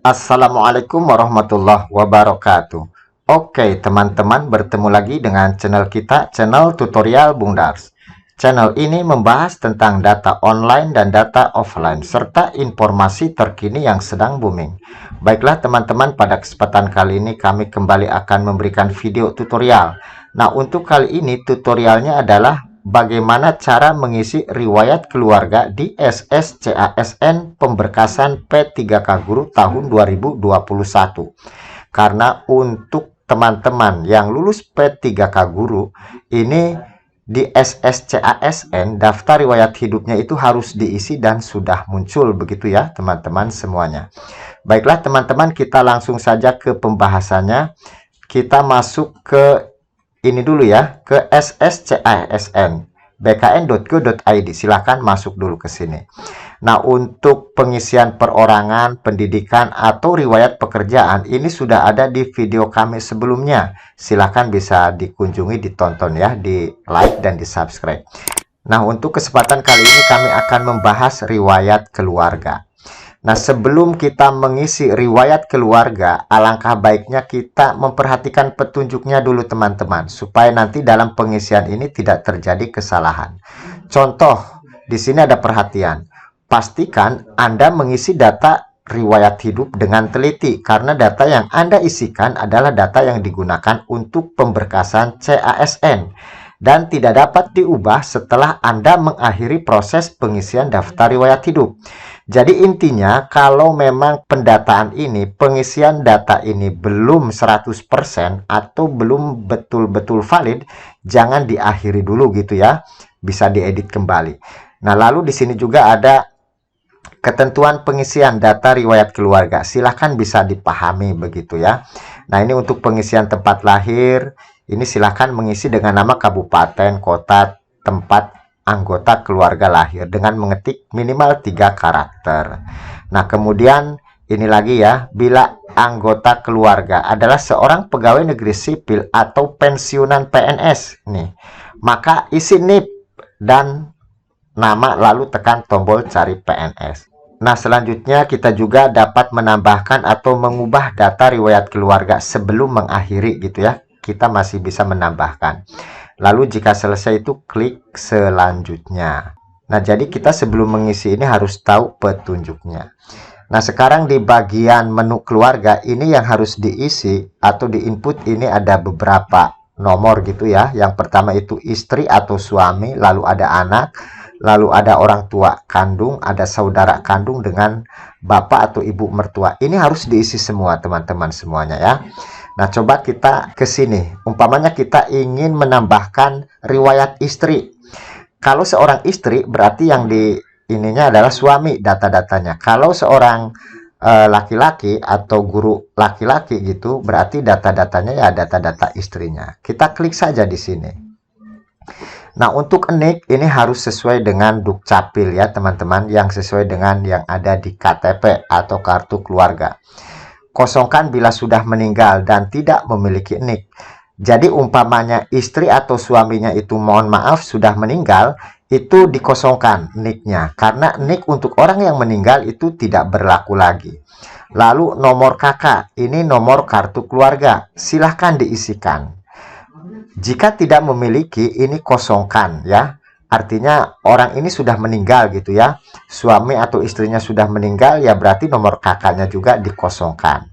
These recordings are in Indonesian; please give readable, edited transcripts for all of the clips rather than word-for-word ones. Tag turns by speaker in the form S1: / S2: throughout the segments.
S1: Assalamualaikum warahmatullahi wabarakatuh. Oke teman-teman, bertemu lagi dengan channel kita, channel tutorial Bung Dars. Channel ini membahas tentang data online dan data offline serta informasi terkini yang sedang booming. Baiklah teman-teman, pada kesempatan kali ini kami kembali akan memberikan video tutorial. Nah, untuk kali ini tutorialnya adalah bagaimana cara mengisi riwayat keluarga di SSCASN pemberkasan P3K Guru tahun 2021. Karena untuk teman-teman yang lulus P3K Guru ini, di SSCASN daftar riwayat hidupnya itu harus diisi dan sudah muncul, begitu ya teman-teman semuanya. Baiklah teman-teman, kita langsung saja ke pembahasannya. Kita masuk ke ini dulu ya, ke SSCASN bkn.go.id. Silahkan masuk dulu ke sini. Nah, untuk pengisian perorangan, pendidikan, atau riwayat pekerjaan ini sudah ada di video kami sebelumnya. Silahkan bisa dikunjungi, ditonton ya, di like dan di subscribe. Nah, untuk kesempatan kali ini kami akan membahas riwayat keluarga. Nah, sebelum kita mengisi riwayat keluarga, alangkah baiknya kita memperhatikan petunjuknya dulu teman-teman, supaya nanti dalam pengisian ini tidak terjadi kesalahan. Contoh, di sini ada perhatian. Pastikan Anda mengisi data riwayat hidup dengan teliti, karena data yang Anda isikan adalah data yang digunakan untuk pemberkasan CASN dan tidak dapat diubah setelah Anda mengakhiri proses pengisian daftar riwayat hidup. Jadi intinya, kalau memang pendataan ini, pengisian data ini belum 100% atau belum betul-betul valid, jangan diakhiri dulu gitu ya. Bisa diedit kembali. Nah, lalu di sini juga ada ketentuan pengisian data riwayat keluarga. Silahkan bisa dipahami begitu ya. Nah, ini untuk pengisian tempat lahir. Ini silahkan mengisi dengan nama kabupaten, kota, tempat anggota keluarga lahir dengan mengetik minimal 3 karakter. Nah, kemudian ini lagi ya, bila anggota keluarga adalah seorang pegawai negeri sipil atau pensiunan PNS nih, maka isi NIP dan nama lalu tekan tombol cari PNS. Nah, selanjutnya kita juga dapat menambahkan atau mengubah data riwayat keluarga sebelum mengakhiri gitu ya. Kita masih bisa menambahkan. Lalu jika selesai itu klik selanjutnya. Nah, jadi kita sebelum mengisi ini harus tahu petunjuknya. Nah, sekarang di bagian menu keluarga ini yang harus diisi atau diinput ini ada beberapa nomor gitu ya. Yang pertama itu istri atau suami, lalu ada anak, lalu ada orang tua kandung, ada saudara kandung dengan bapak atau ibu mertua. Ini harus diisi semua teman-teman semuanya ya. Nah, coba kita ke sini. Umpamanya kita ingin menambahkan riwayat istri. Kalau seorang istri berarti yang di ininya adalah suami data-datanya. Kalau seorang laki-laki atau guru laki-laki gitu, berarti data-datanya ya data-data istrinya. Kita klik saja di sini. Nah, untuk NIK ini harus sesuai dengan Dukcapil ya teman-teman, yang sesuai dengan yang ada di KTP atau kartu keluarga. Kosongkan bila sudah meninggal dan tidak memiliki NIK. Jadi umpamanya istri atau suaminya itu mohon maaf sudah meninggal, itu dikosongkan NIK-nya. Karena NIK untuk orang yang meninggal itu tidak berlaku lagi. Lalu nomor KK, ini nomor kartu keluarga. Silahkan diisikan. Jika tidak memiliki, ini kosongkan ya. Artinya orang ini sudah meninggal gitu ya. Suami atau istrinya sudah meninggal, ya berarti nomor kakaknya juga dikosongkan.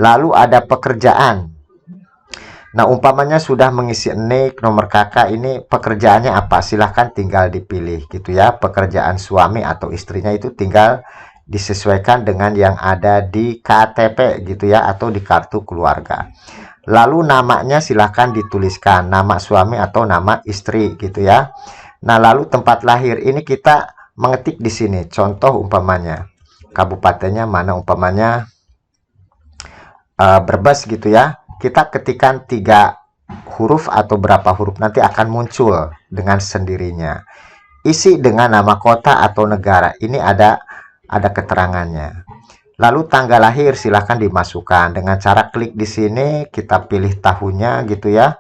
S1: Lalu ada pekerjaan. Nah, umpamanya sudah mengisi NIK, nomor kakak, ini pekerjaannya apa? Silahkan tinggal dipilih gitu ya. Pekerjaan suami atau istrinya itu tinggal disesuaikan dengan yang ada di KTP gitu ya, atau di kartu keluarga. Lalu namanya silahkan dituliskan, nama suami atau nama istri gitu ya. Nah, lalu tempat lahir ini kita mengetik di sini. Contoh umpamanya kabupatennya mana, umpamanya Brebes gitu ya. Kita ketikkan 3 huruf atau berapa huruf nanti akan muncul dengan sendirinya. Isi dengan nama kota atau negara. Ini ada keterangannya. Lalu tanggal lahir silahkan dimasukkan dengan cara klik di sini, kita pilih tahunnya gitu ya.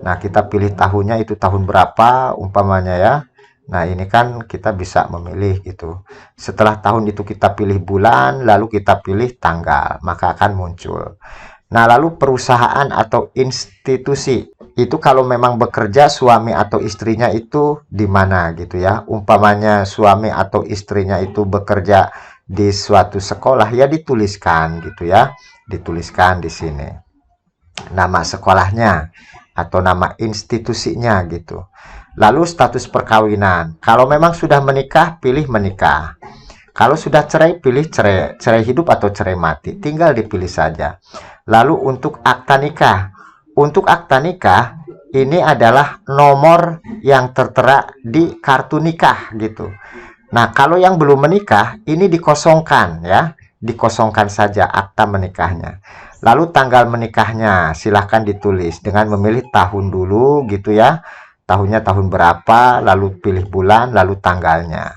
S1: Nah, kita pilih tahunnya itu tahun berapa umpamanya ya. Nah, ini kan kita bisa memilih gitu. Setelah tahun itu kita pilih bulan, lalu kita pilih tanggal, maka akan muncul. Nah, lalu perusahaan atau institusi itu kalau memang bekerja suami atau istrinya itu di mana gitu ya. Umpamanya suami atau istrinya itu bekerja di suatu sekolah, ya dituliskan gitu ya. Dituliskan di sini nama sekolahnya atau nama institusinya gitu. Lalu status perkawinan. Kalau memang sudah menikah, pilih menikah. Kalau sudah cerai, pilih cerai, cerai hidup atau cerai mati. Tinggal dipilih saja. Lalu untuk akta nikah. Untuk akta nikah, ini adalah nomor yang tertera di kartu nikah gitu. Nah, kalau yang belum menikah, ini dikosongkan ya. Dikosongkan saja akta menikahnya. Lalu tanggal menikahnya, silahkan ditulis dengan memilih tahun dulu gitu ya. Tahunnya tahun berapa, lalu pilih bulan, lalu tanggalnya.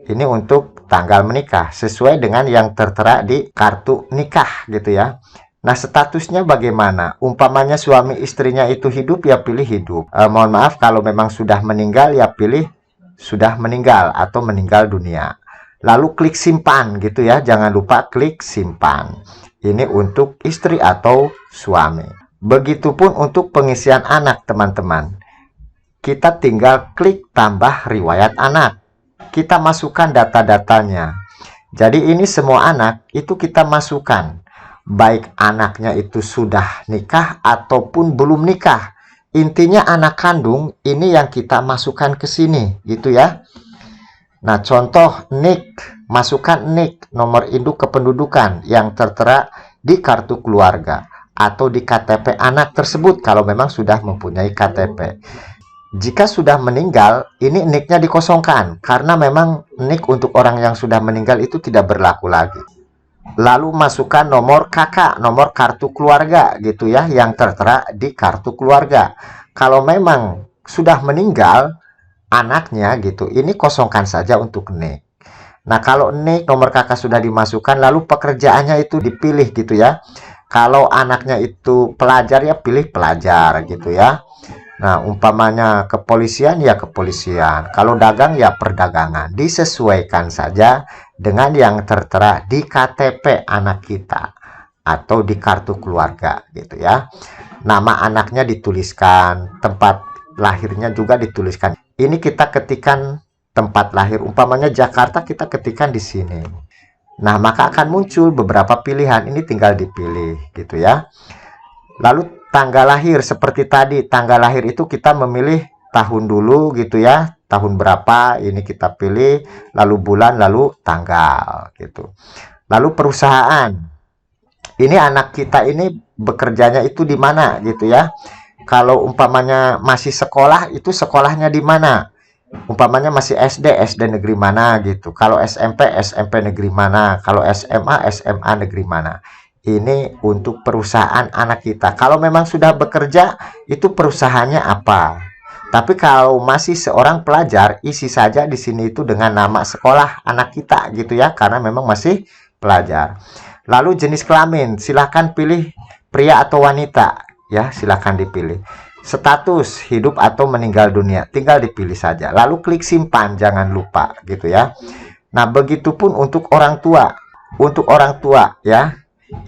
S1: Ini untuk tanggal menikah sesuai dengan yang tertera di kartu nikah gitu ya. Nah, statusnya bagaimana? Umpamanya suami istrinya itu hidup, ya pilih hidup. Mohon maaf kalau memang sudah meninggal, ya pilih sudah meninggal atau meninggal dunia. Lalu klik simpan gitu ya. Jangan lupa klik simpan. Ini untuk istri atau suami. Begitupun untuk pengisian anak, teman-teman. Kita tinggal klik tambah riwayat anak. Kita masukkan data-datanya. Jadi ini semua anak itu kita masukkan. Baik anaknya itu sudah nikah ataupun belum nikah. Intinya anak kandung ini yang kita masukkan ke sini gitu ya. Nah, contoh NIK, masukkan NIK, nomor induk kependudukan yang tertera di kartu keluarga atau di KTP anak tersebut kalau memang sudah mempunyai KTP. Jika sudah meninggal, ini NIK-nya dikosongkan karena memang NIK untuk orang yang sudah meninggal itu tidak berlaku lagi. Lalu masukkan nomor KK, nomor kartu keluarga gitu ya, yang tertera di kartu keluarga. Kalau memang sudah meninggal anaknya gitu, ini kosongkan saja untuk NIK. Nah, kalau NIK nomor KK sudah dimasukkan, lalu pekerjaannya itu dipilih gitu ya. Kalau anaknya itu pelajar, ya pilih pelajar gitu ya. Nah, umpamanya kepolisian, ya kepolisian. Kalau dagang, ya perdagangan. Disesuaikan saja dengan yang tertera di KTP anak kita atau di kartu keluarga gitu ya. Nama anaknya dituliskan, tempat lahirnya juga dituliskan. Ini kita ketikkan tempat lahir. Umpamanya Jakarta, kita ketikkan di sini. Nah, maka akan muncul beberapa pilihan. Ini tinggal dipilih gitu ya. Lalu tanggal lahir seperti tadi, tanggal lahir itu kita memilih tahun dulu gitu ya, tahun berapa ini kita pilih, lalu bulan, lalu tanggal gitu. Lalu perusahaan, ini anak kita ini bekerjanya itu di mana gitu ya. Kalau umpamanya masih sekolah, itu sekolahnya di mana? Umpamanya masih SD, SD negeri mana gitu. Kalau SMP, SMP negeri mana. Kalau SMA, SMA negeri mana. Ini untuk perusahaan anak kita. Kalau memang sudah bekerja, itu perusahaannya apa. Tapi kalau masih seorang pelajar, isi saja di sini itu dengan nama sekolah anak kita gitu ya, karena memang masih pelajar. Lalu jenis kelamin, silahkan pilih pria atau wanita ya, silahkan dipilih. Status hidup atau meninggal dunia, tinggal dipilih saja. Lalu klik simpan, jangan lupa gitu ya. Nah, begitupun untuk orang tua. Untuk orang tua ya,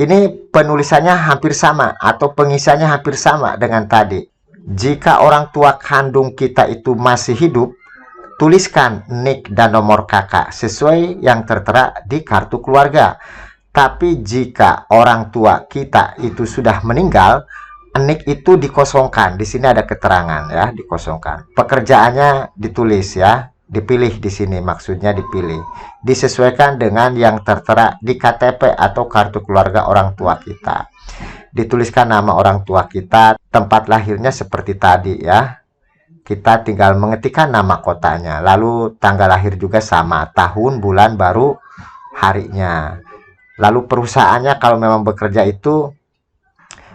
S1: ini penulisannya hampir sama atau pengisiannya hampir sama dengan tadi. Jika orang tua kandung kita itu masih hidup, tuliskan NIK dan nomor KK sesuai yang tertera di kartu keluarga. Tapi jika orang tua kita itu sudah meninggal, NIK itu dikosongkan. Di sini ada keterangan ya, dikosongkan. Pekerjaannya ditulis ya. Dipilih di sini, maksudnya dipilih. Disesuaikan dengan yang tertera di KTP atau kartu keluarga orang tua kita. Dituliskan nama orang tua kita, tempat lahirnya seperti tadi ya. Kita tinggal mengetikkan nama kotanya. Lalu tanggal lahir juga sama, tahun, bulan, baru harinya. Lalu perusahaannya kalau memang bekerja itu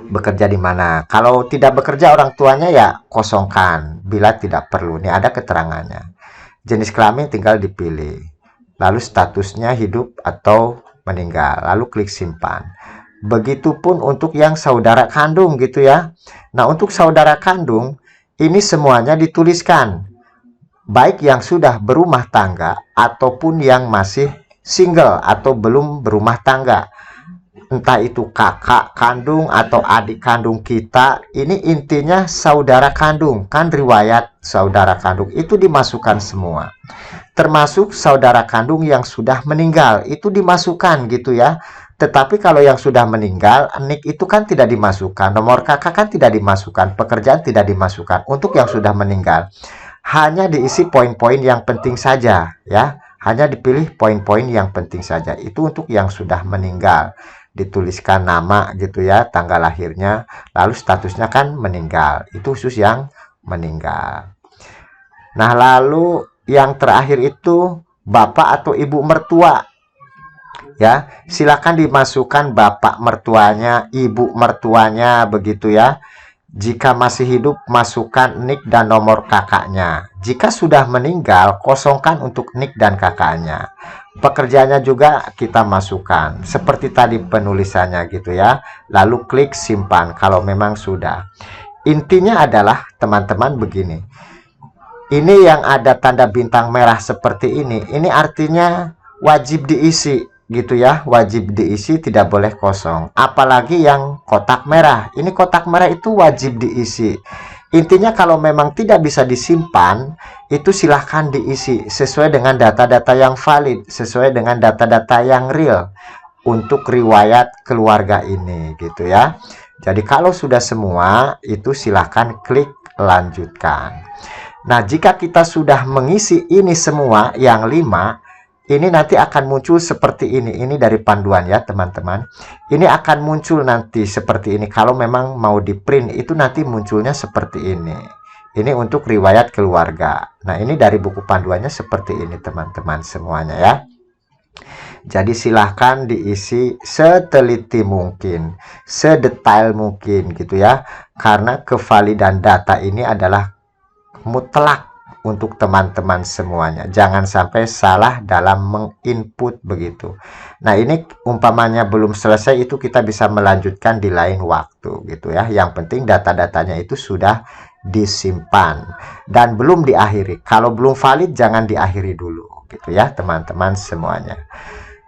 S1: bekerja di mana. Kalau tidak bekerja orang tuanya ya kosongkan bila tidak perlu. Ini ada keterangannya. Jenis kelamin tinggal dipilih. Lalu statusnya hidup atau meninggal. Lalu klik simpan. Begitupun untuk yang saudara kandung gitu ya. Nah, untuk saudara kandung ini semuanya dituliskan. baik yang sudah berumah tangga ataupun yang masih single atau belum berumah tangga. Entah itu kakak kandung atau adik kandung kita, ini intinya saudara kandung. Kan riwayat saudara kandung itu dimasukkan semua. Termasuk saudara kandung yang sudah meninggal, itu dimasukkan gitu ya. Tetapi kalau yang sudah meninggal, nik itu kan tidak dimasukkan, nomor kakak kan tidak dimasukkan, pekerjaan tidak dimasukkan. Untuk yang sudah meninggal, hanya diisi poin-poin yang penting saja ya. Hanya dipilih poin-poin yang penting saja. Itu untuk yang sudah meninggal. Dituliskan nama gitu ya, tanggal lahirnya, lalu statusnya kan meninggal. Itu khusus yang meninggal. Nah, lalu yang terakhir itu bapak atau ibu mertua. Ya, silakan dimasukkan bapak mertuanya, ibu mertuanya begitu ya. Jika masih hidup, masukkan nik dan nomor kakaknya. Jika sudah meninggal, kosongkan untuk nik dan kakaknya. Pekerjaannya juga kita masukkan seperti tadi penulisannya gitu ya. Lalu klik simpan kalau memang sudah. Intinya adalah teman-teman begini. Ini yang ada tanda bintang merah seperti ini artinya wajib diisi gitu ya, wajib diisi, tidak boleh kosong. Apalagi yang kotak merah, ini kotak merah itu wajib diisi. Intinya kalau memang tidak bisa disimpan, itu silahkan diisi sesuai dengan data-data yang valid, sesuai dengan data-data yang real untuk riwayat keluarga ini gitu ya. Jadi kalau sudah semua, itu silahkan klik lanjutkan. Nah, jika kita sudah mengisi ini semua yang 5, ini nanti akan muncul seperti ini. Ini dari panduan ya teman-teman. Ini akan muncul nanti seperti ini. Kalau memang mau di print itu nanti munculnya seperti ini. Ini untuk riwayat keluarga. Nah, ini dari buku panduannya seperti ini teman-teman semuanya ya. Jadi silahkan diisi seteliti mungkin, sedetail mungkin gitu ya. Karena kevalidan data ini adalah mutlak untuk teman-teman semuanya. Jangan sampai salah dalam menginput begitu. Nah, ini umpamanya belum selesai, itu kita bisa melanjutkan di lain waktu gitu ya. Yang penting data-datanya itu sudah disimpan dan belum diakhiri. Kalau belum valid jangan diakhiri dulu gitu ya teman-teman semuanya.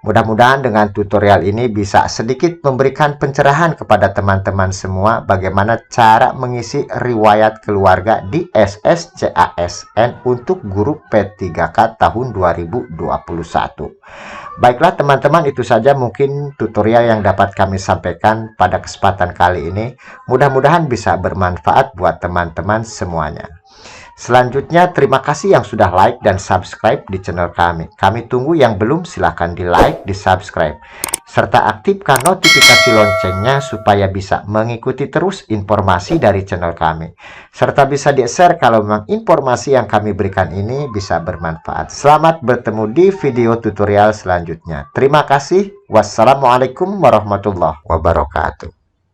S1: Mudah-mudahan dengan tutorial ini bisa sedikit memberikan pencerahan kepada teman-teman semua bagaimana cara mengisi riwayat keluarga di SSCASN untuk guru P3K tahun 2021. Baiklah teman-teman, itu saja mungkin tutorial yang dapat kami sampaikan pada kesempatan kali ini. Mudah-mudahan bisa bermanfaat buat teman-teman semuanya. Selanjutnya, terima kasih yang sudah like dan subscribe di channel kami. Kami tunggu yang belum, silahkan di like, di subscribe. Serta aktifkan notifikasi loncengnya supaya bisa mengikuti terus informasi dari channel kami. Serta bisa di-share kalau memang informasi yang kami berikan ini bisa bermanfaat. Selamat bertemu di video tutorial selanjutnya. Terima kasih. Wassalamualaikum warahmatullahi wabarakatuh.